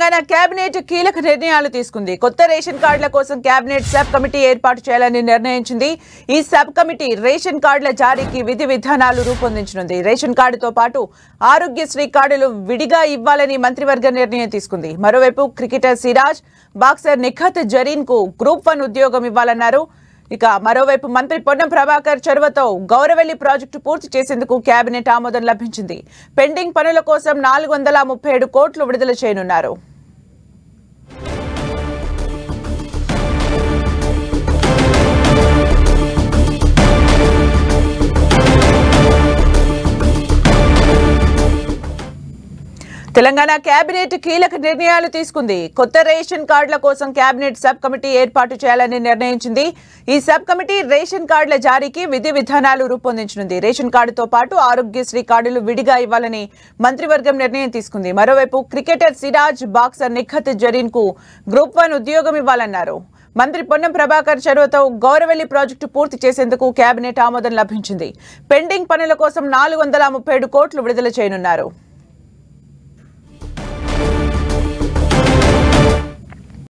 Telangana cabinet కీలక నిర్ణయాలు తీసుకుంది. కొత్త రేషన్ కార్డుల కోసం కేబినెట్ సబ్ కమిటీ ఏర్పాటు చేయాలని నిర్ణయించింది. ఈ సబ్ కమిటీ రేషన్ కార్డుల జారీకి విధి విధానాలు రూపొందించనుంది. రేషన్ కార్డుతో పాటు ఆరోగ్యశ్రీ కార్డులు విడిగా ఇవ్వాలని మంత్రివర్గం నిర్ణయం తీసుకుంది. మరోవైపు క్రికెటర్ సిరాజ్, బాక్సర్ నిఖత్ జరీన్ కు గ్రూప్ 1 ఉద్యోగం ఇవ్వాలన్నారు. ఇక మరోవైపు మంత్రి పొన్నం ప్రభాకర్ చొరవతో గౌరవెల్లి ప్రాజెక్టు పూర్తి చేసేందుకు కేబినెట్ ఆమోదం లభించింది. పెండింగ్ పనుల కోసం 437 కోట్లు విడుదల చేయనున్నారు. తెలంగాణ కేబినెట్ కీలక నిర్ణయాలు తీసుకుంది. కొత్త రేషన్ కార్డుల కోసం కేబినెట్ సబ్ కమిటీ ఏర్పాటు చేయాలని నిర్ణయించింది. ఈ సబ్ కమిటీ రేషన్ కార్డుల జారీకి విధి విధానాలు రూపొందించనుంది. రేషన్ కార్డుతో పాటు ఆరోగ్యశ్రీ కార్డులు విడిగా ఇవ్వాలని మంత్రివర్గం నిర్ణయం తీసుకుంది. మరోవైపు క్రికెటర్ సిరాజ్, బాక్సర్ నిఖత్ జరీన్ కు గ్రూప్ 1 ఉద్యోగం ఇవ్వాలన్నారు. మంత్రి పొన్నం ప్రభాకర్ చొరవతో గౌరవెల్లి ప్రాజెక్టు పూర్తి చేసేందుకు కేబినెట్ ఆమోదం లభించింది. పెండింగ్ పనుల కోసం 437 కోట్లు విడుదల చేయనున్నారు.